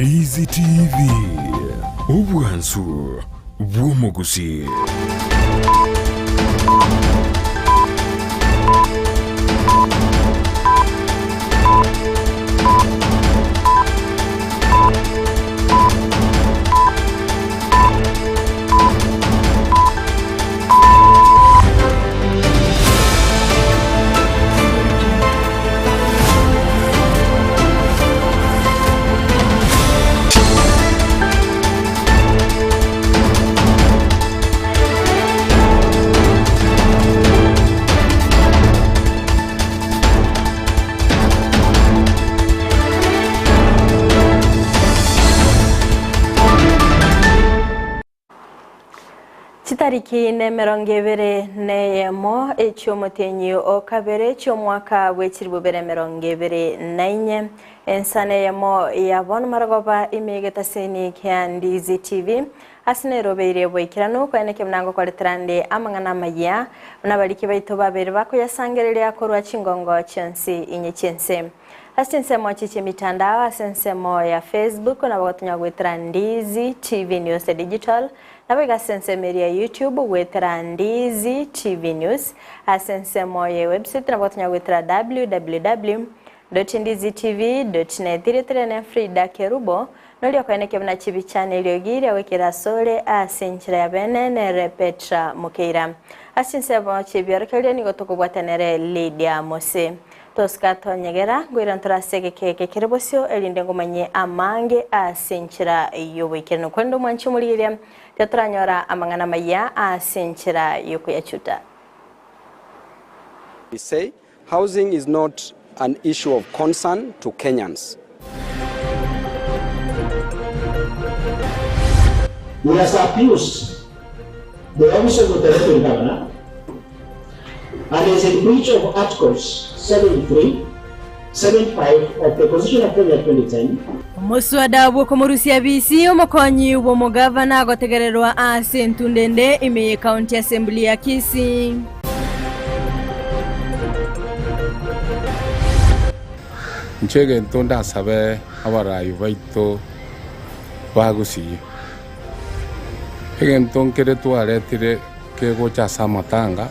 Ndizi TV Ubwansu Gusii. Tariki ne merongevere ne Eyemo echomotenyi okabere chomwaka wechiribubere merongevere nainye Ensa ne Eyemo yabon maragoba imegeta seni kya Ndizi TV asine robeire bwekirano kweneke mnango koletrande amangana Amayia nabaliki baito babere bako yasangerere akorwa chingongo chensi inye chense asensemo chiche mitandao asensemo ya Facebook na bagotunya gwetera Ndizi TV News Digital nabega sensemeria YouTube gwetera Ndizi TV News asensemo ya website na bagotunya gwetera www.ndizitv.net iritere Fridah Kerubo nolio kweneke mna chibi channel yogiri wekera sole asenchira ya bene repetra mukeira asensemo chibi yorkelio nigotoko bwatanere Lydia Mose Toskato nyegera gwirantura segeke Kerubosio elinde ngomanye amange asenchira yowekeno kwendo mwanchumuliria tetranyora amangana Amayia asenchira yokuyachuta. We say housing is not an issue of concern to Kenyans. We have abused the office of the Territory Governor and is in breach of Articles 73, 75 of the Constitution of Kenya 2010. Muswada w'okomurusia bisi omukonyi w'omugavana agotegererwa asentundende Amayia County Assembly ya Kisii. Nchege ntonda sabe abarayu baito ba Gusii. Hege ntonkere tuaretire kego cha samatanga.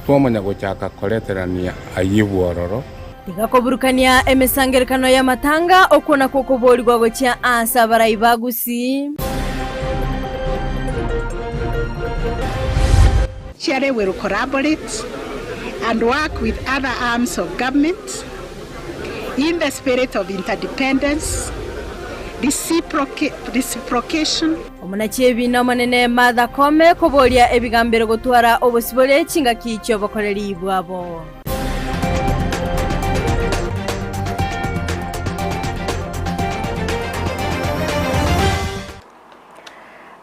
Tuamanya gochaka koleterania ayibuororo. Igakoburukania emesangerekano ya matanga okona kokobori gwagocha asa barayi ba Gusii. Chere will collaborate and work with other arms of government in the spirit of interdependence, reciprocation. Omunachebi na manene Mother Kome koboria ebigambero gotwara obosibole chinga kicho bakoreri bwabo.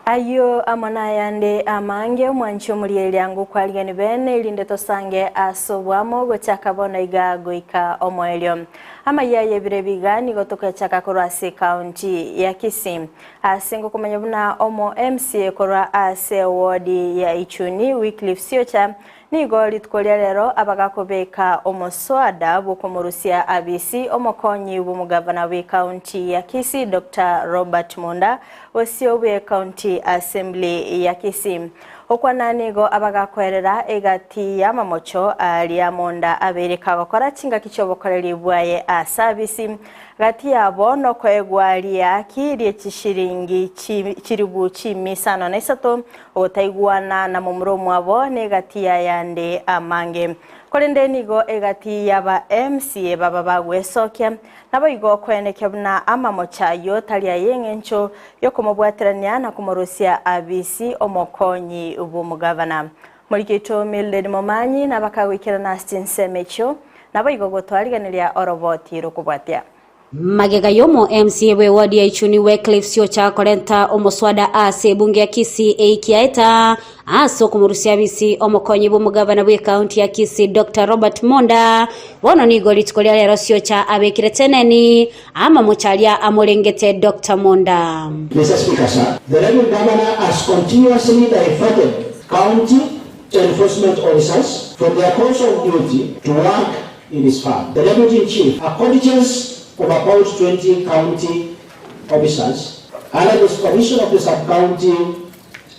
Ayo amana yande amange mwancho mulieli yangu kwa ligani bene ilinde tosange asobwamo gochaka bona iga goika omoelio. Amayia yebirebiga ni gotoka chaka korwase county ya Kisii. Asengo kumanyabuna omo MCA korwa ase wodi ya Ichuni Wycliffe Siocha nigo litkolia lero abagakobeka omoswada bwokomurusia abisi omokonyi bw'omugavana we county ya Kisii Dr. Robert Monda osiowe county assembly ya Kisii. Okwananigo abagakwerera egati ya mamocho alia Monda abereka gukora chinga kichobokoreri bwaye asabisi gati yabo no kwegwalia kirie chishiringi chiribu chimisano na isato otaigwana na mumuromu abo negati ya yande amange kolende nigo egati yaba MCA baba bagwesokia nabo igo kweneke buna amamocha yo talia yengencho yokomobwaterania na kumurusia abisi omokonyi ubumugavana Mulikito Mildred Momanyi nabakawikira na stinsemecho nabo igo gotwariganiria oroboti rukubwatia Magega yomo MCA we wadi ya Ichuni Wycliffe Siocha korenta omoswada ase bunge ya Kisii eikiaeta aso kumurusia bisi omokonyi bw'omugavana we county ya Kisii Dr. Robert Monda bono nigo litkolia lero Siocha abekire teneni ama mochalia amolengete Dr. Monda. Mr. Speaker, sir, the Revenue Governor has continuously diverted county enforcement officers from their course of duty to work in his farm. The Deputy Chief, a contingent of about 20 county officers under the supervision of the sub-county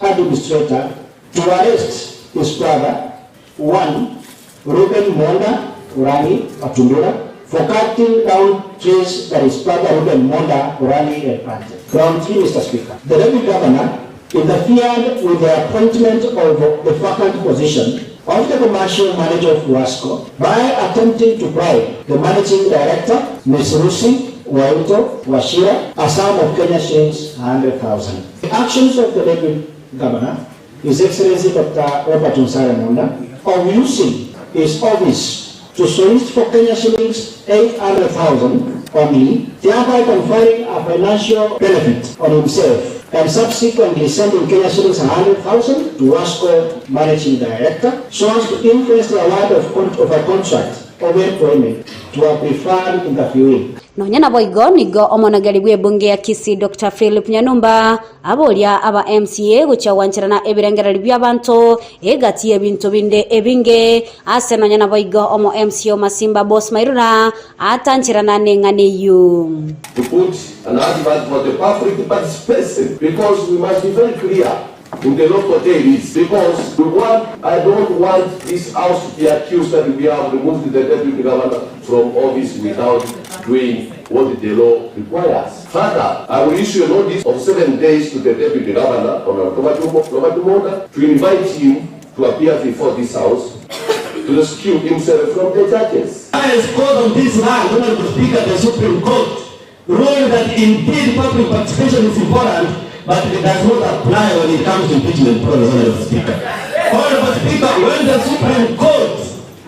administrator to arrest his brother, 1, Ruben Monda Urani Atundura, for cutting down trees that his brother Ruben Monda Urani had planted. Ground 3, Mr. Speaker. The Deputy Governor interfered with the appointment of the vacant position of the commercial manager of Wasco by attempting to bribe the managing director, Ms. Rusi Waito Washira, a sum of Kenya shillings 100,000. The actions of the Deputy Governor, His Excellency Dr. Robert Nsare Munda, of using his office to solicit for Kenya shillings 800,000 only, thereby conferring a financial benefit on himself, and subsequently sending Kenya shillings 100,000 to Wasco Managing Director, so as to influence the award of a contract of employment to a preferred interviewee. Nonyana boigo nigo omonagari bwe bunge ya Kisii Dr. Philip Nyanumba abolia aba MCA gucha wanchirana ebirengereri by'abantu egati ebintu binde ebinge ase nonyana boigo omo MCA Masimba Boss Mairura atanchirana nenganeyu to put an advert for the public participation, because we must be very clear in the local dailies, because I don't want this house to be accused that we have removed the deputy governor from office without doing what the law requires. Further, I will issue a notice of 7 days to the deputy governor on October to invite him to appear before this house to rescue himself from the judges. I has called on this man, Honorable Speaker, the Supreme Court, ruling that indeed public participation is important, but it does not apply when it comes to impeachment process, Honorable Speaker. Honorable Speaker, when the Supreme Court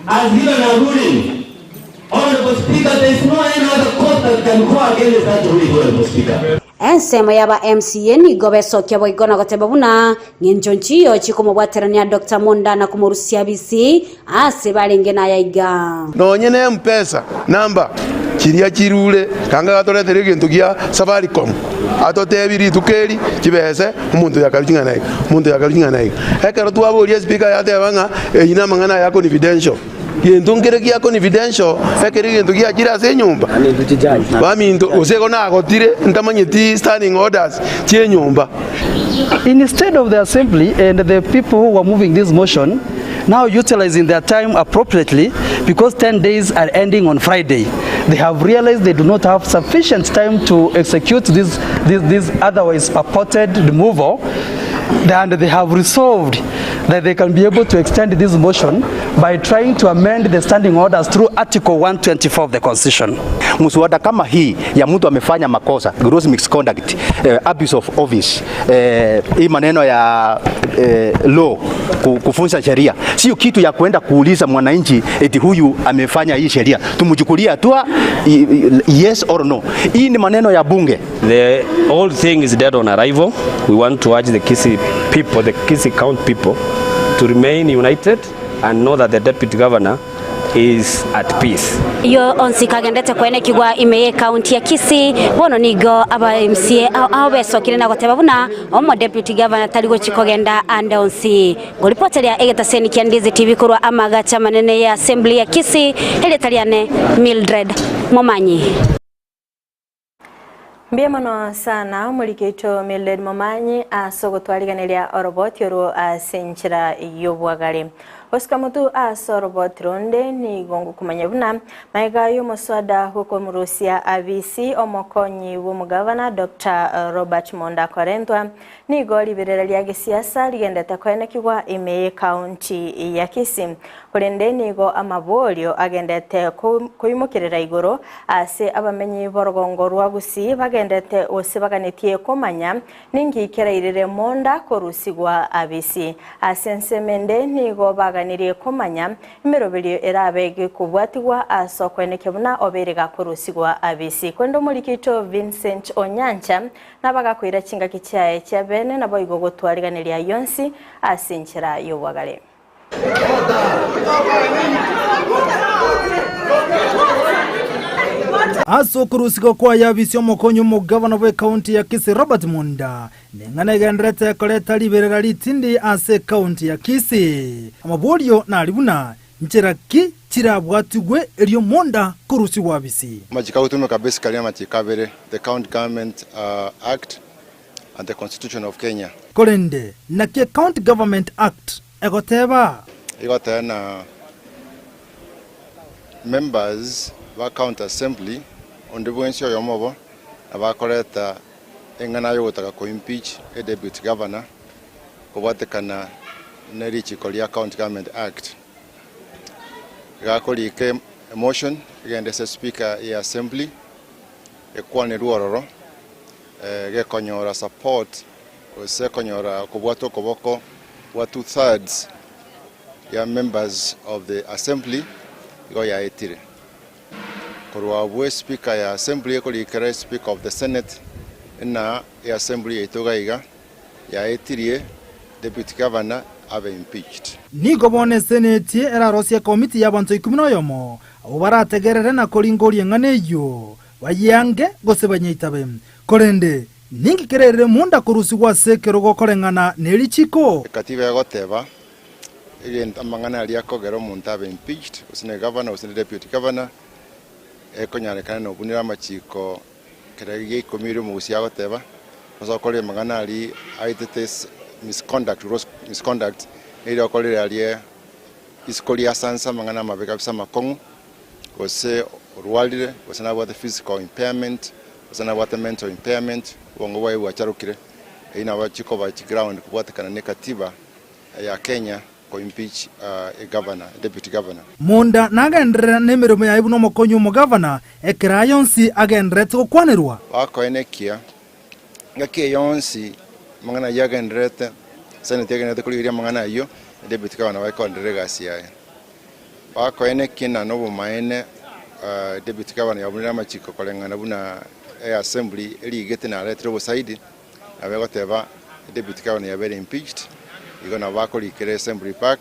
has given a ruling, Honorable Speaker, there is no any other court that can go against that ruling, Honorable Speaker. Ensema yaba MCA ni gobeso kya boigona gotebabuna ngenchonchiyo chikomobwaterania Dr. Monda na kumurusia bisi ase balenge na yaiga nonyene mpesa namba kiria kirule kanga gatoretere kintu gia Safaricom atotebiri tukeri kibese umuntu yakalingana nayo ekero twaboria speaker yatebanga ina mangana ya confidential kintu ngerekia confidential ekeri kintu gia kira se nyumba baminto useko na agotire ntamanyiti standing orders tie nyumba. Instead of the assembly and the people who were moving this motion now utilizing their time appropriately, because 10 days are ending on Friday, they have realized they do not have sufficient time to execute this otherwise purported removal, and they have resolved that they can be able to extend this motion by trying to amend the standing orders through Article 124 of the Constitution. Muswada kama hii ya mtu amefanya makosa, gross misconduct, abuse of office, hii maneno ya law, kufunza sheria, sio kitu ya kwenda kuuliza mwananchi eti huyu amefanya hii sheria, tumchukulia hatua yes or no. Hii ni maneno ya bunge. The whole thing is dead on arrival. We want to urge the Kisii people, the Kisii County people, to remain united and know that the deputy governor is at peace. Yo onsi kagendete kwene kigwa Eyemo county ya Kisii bono nigo aba MCA au beso kirena gotebabuna omo deputy governor taligo chikogenda ande onsi golipotelia egeta seni kya Ndizi TV kurwa amagacha manene ya assembly ya Kisii ele taliane Mildred Momanyi. Mbiemano sana mulikito Mildred Momanyi asogotwaliganira oroboti oru asenchira yobwagale. Oscar mutu asoroboti ronde ni gongo kumanyabuna maiga y'umuswada huko murusia abisi omokonyi w'umugavana Dr. Robert Monda Korentwa ni goli birera lya gisiasa ligendete kwenekibwa Eyemo county ya Kisii kurende nigo amabolyo agendete kuyimukirira igoro ase abamenyi borogongo rwa Gusii bagendete osibaganitie komanya ningikera irire Monda korusigwa abisi asensemende nigo baganiriye komanya imirobelio erabege kubwatigwa asokwenekebuna oberega korusigwa abisi kwendo mulikito Vincent Onyancha nabagakwira kinga kichaye kya bene nabo igogo twaliganiriya yonsi asinchira yobwagale. Asokurusiko kwa yabisi omokonyo mugavana we county ya Kisii Robert Monda nengana gendrete koleta liberera litindi ase county ya Kisii amabolyo na alibuna ncheraki chirabwatigwe elio monda kurusi wabisi. Machika utumeka basically machikabere the County Government Act and the Constitution of Kenya. Kolende na ke County Government Act egoteba igotena members wa county assembly ondibwensio yomobo abakoreta engana yo gutaka ko impeach a deputy governor kubatekana nerichi kolia County Government Act gakoli ke motion igende se speaker ya assembly ekwane ruororo gekonyora support ose konyora kubwato koboko wa 2/3 ya members of the assembly go ya etire korwa bwe speaker ya assembly ekoli kere speaker of the senate na ya assembly itoga ya etirie deputy governor abe impeached. Nigo bone senate era rosia committee y'abantu 11 abo barategerere na koringori nganeyo wayange gosebanyitabe korende ningi kerere munda kurusi wa sekero gokorengana nelichiko katiba yagoteba igenda amangana ali akogero muntu abe impeached usine governor usine deputy governor ekonyareka no bunira machiko kerege komiri mu usi yagoteba osokole magana ali aitetes misconduct ile okole ali iskoli asansa mangana mabeka bisa makongo ose rualire ose na what physical impairment ose na what mental impairment wongo wae wacharukire ina wachiko ba ground kubwatakana ne katiba ya Kenya ko impeach a governor, a deputy governor. Munda nagendera nemirimo ya ibuno mokonyo mo governor ekira yonsi agendere to kwanerwa wako enekia ngake yonsi mangana yagendrete senate yagendrete kuliria mangana yo deputy governor wako ndrega siya wako enekia na nobo maene deputy governor yabunira machiko kolengana buna assembly eli gete na retro side abegoteba deputy governor yabere impeached igona wako likere assembly park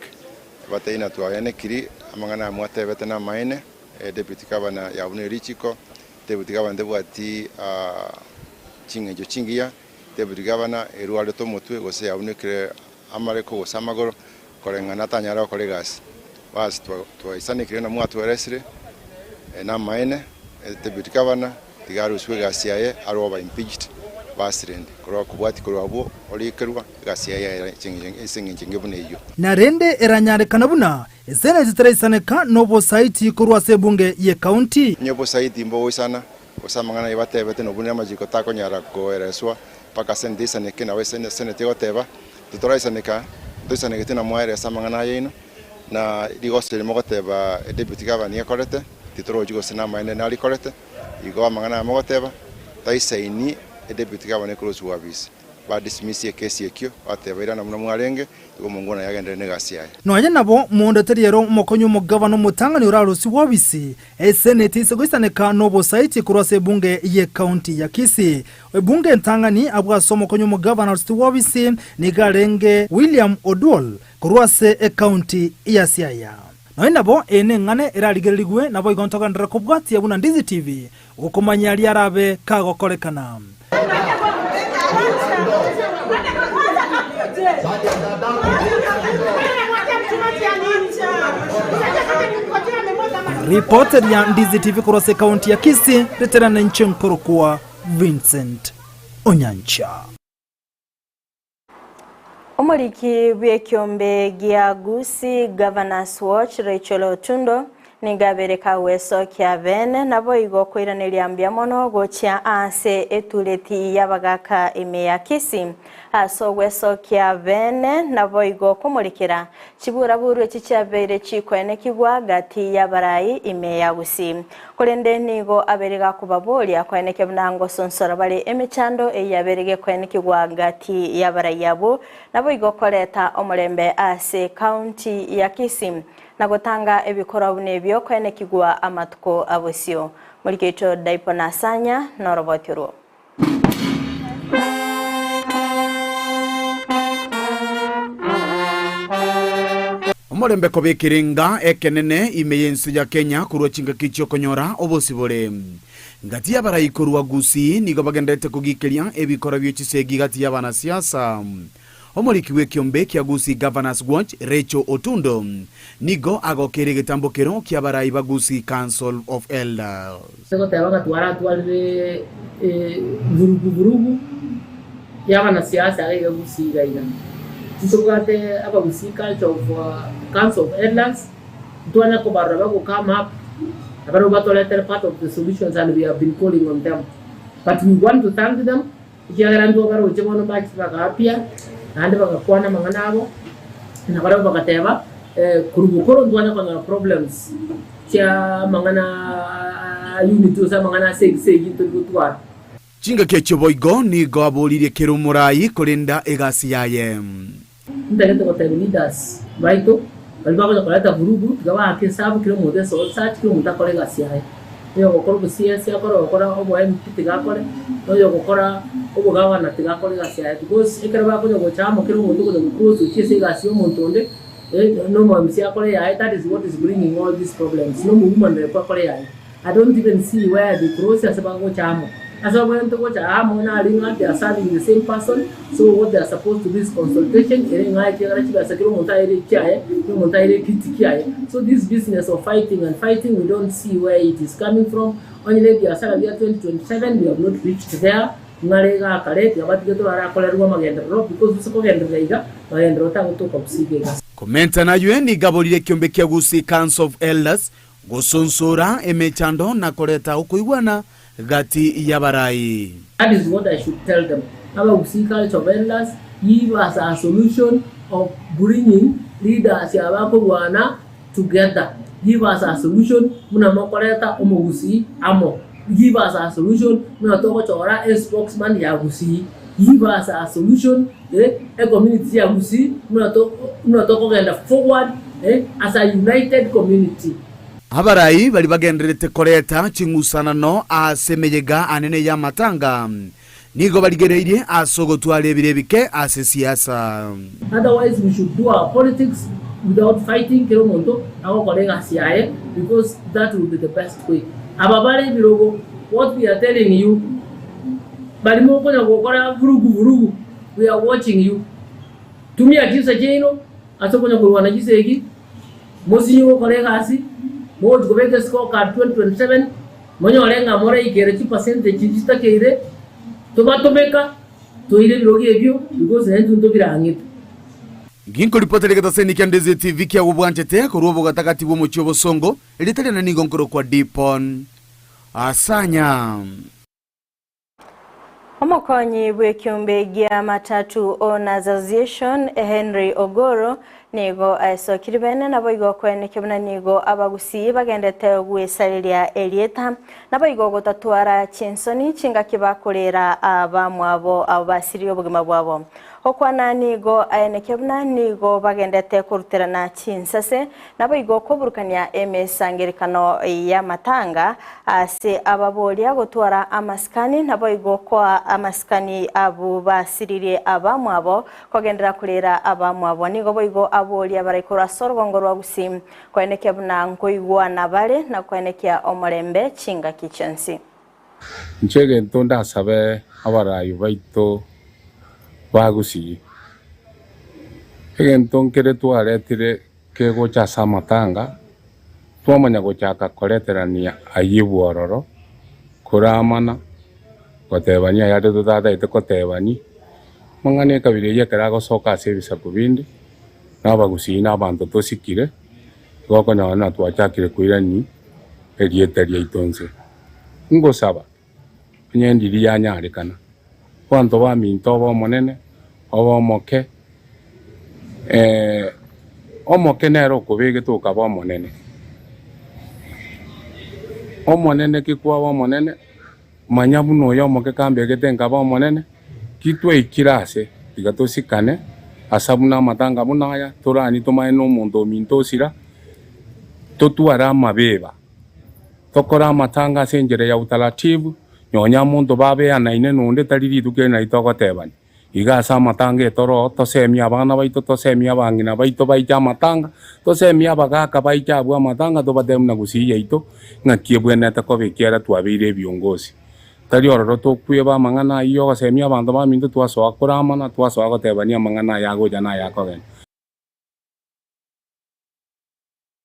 bateina tuayane kiri amangana mwatebete na maene deputy governor yabune richiko deputy governor ndebwati chingejo chingia deputy governor eruale to mutwe gose yabune kire amareko gosamagoro kolengana tanyara kolegas bas tuaisane kire na mwatu resire na maene deputy governor tigaru swega siaye aroba impeached basirende koro kubwati koro abo olikerwa gasiaye chinginge buneyo narende eranyare kanabuna esene zitreisaneka nobo site kurwa sebunge ye county nyobo site mbo sana osamangana ibatebete no bunema jiko tako nyara ko ereswa paka sendisa neke na wesene senete goteba tutoraisaneka tusaneke tena mwaere samangana yino na digosele mogoteba deputy governor yakorete titoro jigo sena maene nali korete igo amangana mogoteba taisaini deputy governor close wabis ba dismiss ye case yekyo atebera na mwarenge igo mungona yagendere negasiaye noye nabo munde teriero mokonyo mo governor mutangani urarusi wabisi senate segoisaneka nobo site kurose bunge ye county ya Kisii bunge ntangani abwa somo konyo mo governor wabisi nigarenge William Odwol kurose county ya Siaya noye nabo ene ngane eraligerigwe nabo igontoka ndrakobwati yabuna Ndizi TV ukomanyali arabe kagokorekana Reported ya Ndizi TV kurose kaunti ya Kisii veterana nchenkoro kwa Vincent Onyancha. Omuliki bwekyombe gya Gusii Governors Watch Rachel Otundo nigabereka weso kya bene nabo igokwiranira mbya mono gocha ase etuleti yabagaka emeya Kisii aso weso kya bene nabo igokomulikira kibura buru ekikyabere chikwene kigwa gati yabarayi emeya Gusii kolende nigo aberega kubaboli akweneke bnango sonsora bali emechando eyaberege kwene kigwa gati yabarayi yabo nabo igokoleta omulembe ase county ya Kisii nagotanga ebikora bunebyo kwene kigwa amatuko abosio mulikecho daipo nasanya norobotiro Omulembe kobekirenga ekenene imeyensu ya Kenya kurwa chinga kicho konyora obosibole ngati yabarayikorwa Gusii nigo bagendete kugikelia ebikora by'ekisegi gati y'abana siasa omoriki we kiombe kia Gusii Governors Watch Rachel Otundo nigo agokere gitambukiro kia barai ba Gusii Council of Elders. Sego tebanga twara twalire vurugu yaba na siasa ya Gusii gaina. Tisogate aba Gusii Council of Elders tuana ko baraba ko come up. About part of the solutions, and we have been calling on them. But we want to thank them. Kiarandu baro uchemono bachi bagapia, ande bagakwana manganabo, na baro bagateba Kerubo koro ndwana kwa problems. Kia mangana unity usa mangana segi tutwa. Chinga kecho boigo ni go abolire Kerumorai kolinda egasi yaye. Ndagete ko leaders, baito balibako za kuleta vurugu tukawa akisabu kilo mode so search kilo mutakole gasiaye yo gukora busiasi akora gukora obo MP tigakore yo gukora obo gawana tigakore gasiaye because ikara bako yo chamo kilo mutuko de cruise uchise gasio montonde no mo MC akore yaye. That is what is bringing all these problems. No movement de akore yaye. I don't even see where the process bako chamo. As I went to watch Amona Ringa, they are serving the same person. So what they are supposed to do is consultation. So this business of fighting, we don't see where it is coming from. Only they are serving 2027, we have not reached there. Komenta na yueni gabolire kiombe kia Gusii Council of Elders gosonsora emechando na koleta ukuigwana gati ya barai. That is what I should tell them. Our Gusii Council of Elders give us a solution of bringing leaders ya wako wana together. Give us a solution. Muna mokoleta omo Gusii amo. Give us a solution. Muna toko chora spokesman ya Gusii. Give us a solution. A community ya Gusii. Muna toko genda forward as a united community. Abarai bali bagenderete koleta chingusana no asemeyega anene ya matanga nigo baligereirie asogotwale birebike ase siasa. Otherwise we should do our politics without fighting Kerubo our colleagues here, because that will be the best way. Ababale birogo, what we are telling you, bali mo kona gukora vurugu, we are watching you. Tumia kisa jeno asokona kulwana gisegi Mose yo colleagues Mose go beke scorecard 2027 monyo lenga mora ikere chi percentage chita keire tomatomeka toire birogi ebyo because nentu ndobirangita. Ginko ripotele kata seni kia Ndizi TV kia ubwanchete Kerubo gatakati wo mochobo songo elitele na nigonkoro kwa Dipon asanya. Omokonyi bwe kiumbe gia matatu Owners Association Henry Ogoro nigo aisokiribene nabo igo kwenekebuna nigo abagusii bagendete gwesaliria elieta nabo igo gotatwara chinsoni chinga kibakorera abamwabo abasiri obugima bwabo okwana nigo ayenekebuna nigo bagendete kuruterana chinsase nabo igo koburukania emesangerikano ya matanga ase ababolia gotwara amaskani nabo igo kwa amaskani abu basiririe abamwabo kogendera kurera abamwabo nigo boigo abolia baraikora sorgongo rwa Gusii kwenekebuna nkoigwana bale na kwenekya omorembe chinga kichensi. Nchege ntonda sabe abarayu baito ba Gusii. Hege ntonkere tuaretire kego cha samatanga tuamanya gochaka koleterania ayibuororo kuramana kotebania yade tutata ite kotebani mangane kabire yekera gosoka service kubindi naba Gusii n'abantu tosikire goko na twachakire kuirani elietaria itonse ngosaba nyendiri yanyarekana kwanto ba minto bo monene obo moke omoke nero kubege tuka bo monene omonene kikwa bo monene manyabu no yo moke kambe getenga bo monene kitwe ikirase tigatosikane asabuna matanga munaya torani tomae no mondo mintosira totuara mabeba tokora matanga senjere ya utaratibu nyonya muntu babe anaine nunde tariri duke na itoko tebani igasa matanga etoro tosemia abana baito tosemia bangina baito baita matanga tosemia bagaka baita abwa matanga to badem na Gusii yaito ngakie bwena takobekiara twabire byongozi tari ororo tokwie ba mang'ana iyo gosemia abanto baminto twasoa koramana twasoa gotebania mang'ana yagoja na yakogena.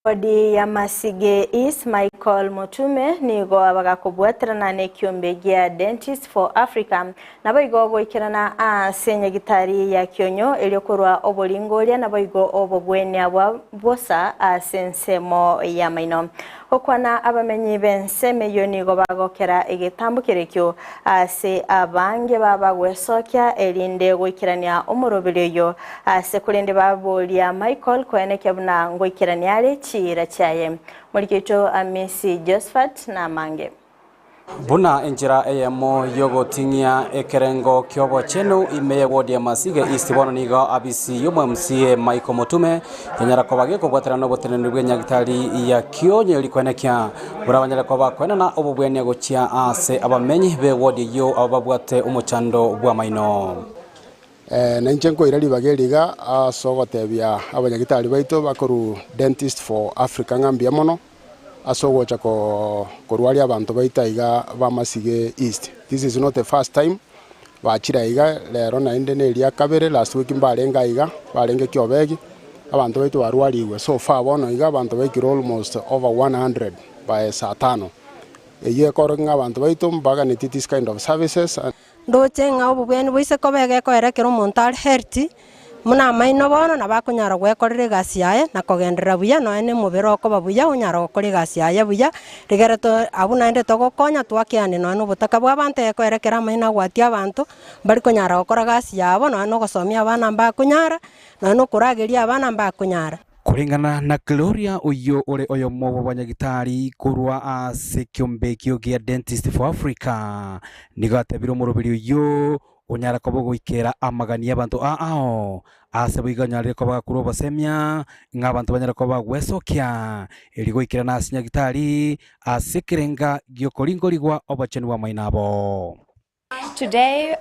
Bodi ya Masige East Michael Mutume nigo abagakubwatirana n'ekyombe gya Dentist for Africa nabo igo goikirana asenya gitari ya kyonyo eliokorwa obolingoria nabo igo obogwenia bwa bosa asensemo ya maino okwana abamenyi benseme yo nigo bagokera egetambukirekyo ase abange babagwesokya elinde goikirania omurobelyo ase kulinde babolia Michael kweneke buna ngoikirania ale chira chaye Muliketo Amisi Josephat na Mange Buna enjira Eyemo yogotingia ekerengo kyobo chenu imeye wodi ya Masige East bono niga abisi yomwe MCA Michael Mutume yenyara kobage kobwatira no botenene bw'enyagitari ya kyonye likwenekya burabanyara kobakwena na obubwene gochia ase abamenyi be wodi yo ababwate umuchando bwa maino Nanchenko irali bageliga asogotebya abanyagitari baito bakoru Dentist for Africa ngambia mono asogocha korwali abantu baitaiga ba Masige East. This is not the first time bachira iga lero na inde ne lia kabere last week mbarenga iga barenge kyobegi abantu baito barwaliwe so far bono iga abantu baikiro almost over 100 by satano eye korenga abantu baito mbaga ni this kind of services ndocenga obubweni bwise kobege koerekera omonto ari healthy muna maino bono na bakunyara gwekorera gasi yaye na kogenderera buya no ene mubero okoba buya unyara gukora gasi yaye buya rigereto abuna ende togokonya twakiane no obutaka bwa abantu ekoerekera maino gwatia abantu bari kunyara gukora gasi yabo no gosomia abana mbakunyara no kurageria abana mbakunyara kuringana na Gloria uyo ore oyo mobo banyagitari kurwa ase kyombe kyo gya Dentist for Africa nigatebiro murubiri uyo unyara kobogo ikera amagani y'abantu ao ase biganyarire ko bakuru basemya ng'abantu banyara ko bagwesokya eligo ikera nasinya gitari ase kirenga gyokoringorigwa obacheni wa mainabo. Today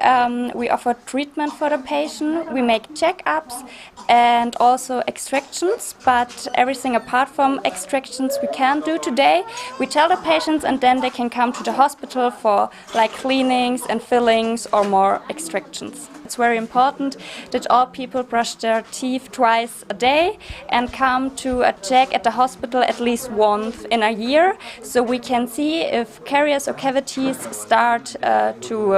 we offer treatment for the patient, we make checkups and also extractions, but everything apart from extractions we can't do today. We tell the patients and then they can come to the hospital for like cleanings and fillings or more extractions. It's very important that all people brush their teeth twice a day and come to a check at the hospital at least once in a year so we can see if caries or cavities start to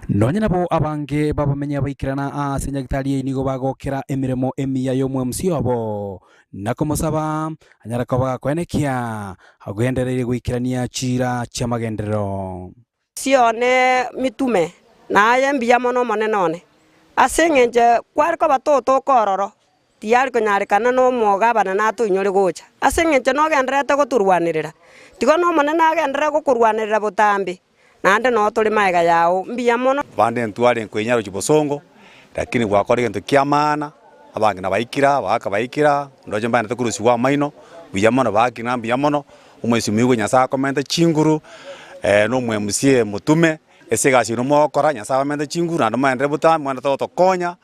Nonyana bo abange babamenya baikirana ase nyagitari nigo bagokera emiremo emiya yomwe msiyobo nakomosaba anyara kobaga kwenekia agenderere gwikirania chira cha magendero sione mitume na yembia mono monenone asengenje kwariko batoto kororo tiari kunyarikana no mogabana na tunyore gocha asengenje no gendrete goturwanirira tigo no monena agendere gokurwanirira butambi nande no tuli maiga yao mbia mono bande ntware kwenyaro chibosongo lakini gwakore gento kiamana abangi na baikira ndoje mbana tukurusi wa maino biyamono bakina biyamono umwesi migo nyasa komenta chinguru no mwemusie mutume esega sino mokora nyasa komenta chinguru ando mandre buta mwana toto konya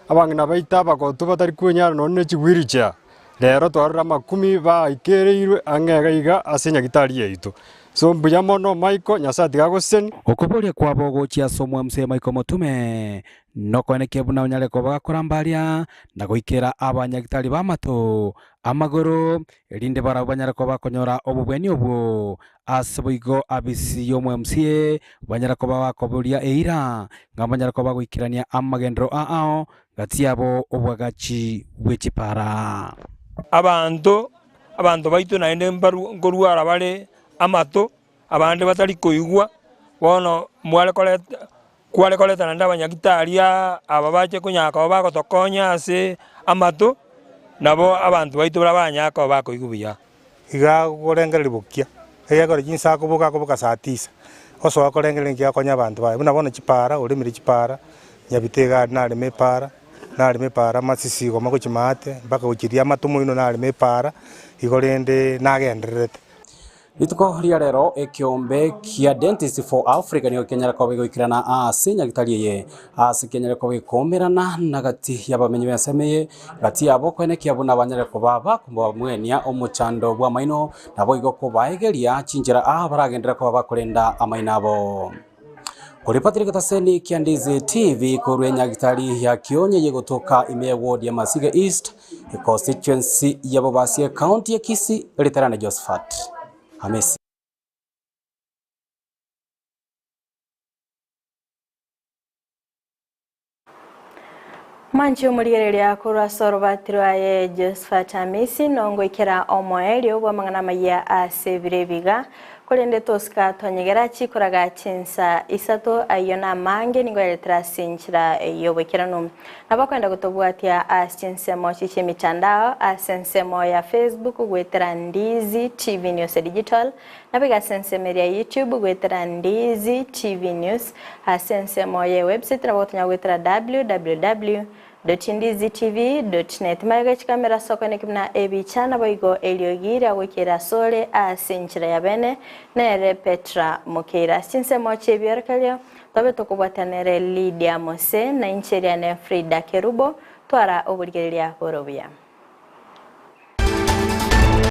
abangi na baita bakotu batari kwenyaro none chigwiricha lero twarura makumi ba ikereirwe angega iga asenya gitari yaitu so mbuyamono Michael nyasati gagosen okoboria kwabo gochia somwe MCA Michael Mutume nokoneke buna unyale ko bagakorambaria na goikera abanyagitari bamato amagoro elinde bara banyara ko bakonyora obubweni obo asboigo abisi yomwe MCA banyara ko bakoboria eira ngabanyara ko bagoikirania amagendro ao gatiabo obwagachi bwechipara abantu baitu na ende mbaru ngorwara bale amato abande batari koigwa bono kwale koleta nanda banyagitaria ababache kunyaka bagotokonya ase amato nabo abantu baitu barabanyaka bakoigubia iga gorengera libukia ega gore jinsa kubuka saa 9 oso akorengera ngia konya abantu bae buna bono chipara ulimiri chipara nyabitega nale mepara masisi goma kuchimate mpaka uchiria matumo ino nale mepara igorende nagenderete Ituko ria rero ekiombe kia Dentist for Africa niyo kenyera ko gwikirana ase nyagitari ye ase kenyera ko gikomerana na gati yabamenyi basemeye gati yabo kwene kiabuna banyere ko baba kumba mwenia omuchando bwa maino nabo igoko baegeria chinjira baragendera ko bakorenda amainabo. Kuri Patrick Taseni kia Ndizi TV kuri nyagitari ya Kionye yegotoka ime ward ya Masiga East constituency ya Bobasia County ya Kisii Literana Josephat Hamisi. Manchi umurigereria kurwa sorbatirwa ye Josephat Hamisi nongo ikera omoelio bwa mangana maya asebire biga kolende toska tonyegera chikoraga chinsa isato ayona mange ningo eletra sinchira yobekirano nabakwenda gutobwatia asinsemo chiche mitandao asensemo ya Facebook gwetera Ndizi TV News Digital nabiga sensemo ya YouTube gwetera Ndizi TV News asensemo ya website nabotonya gwetera www.ndizitv.net maga chikamera sokone kimna ebichana boigo eliogira wikira sole asinchira ya bene nere Petra mukira sinsemo chebiarkalio tobe tokubwatanere Lydia Mose na incheria ne Fridah Kerubo twara oburgeria horobia.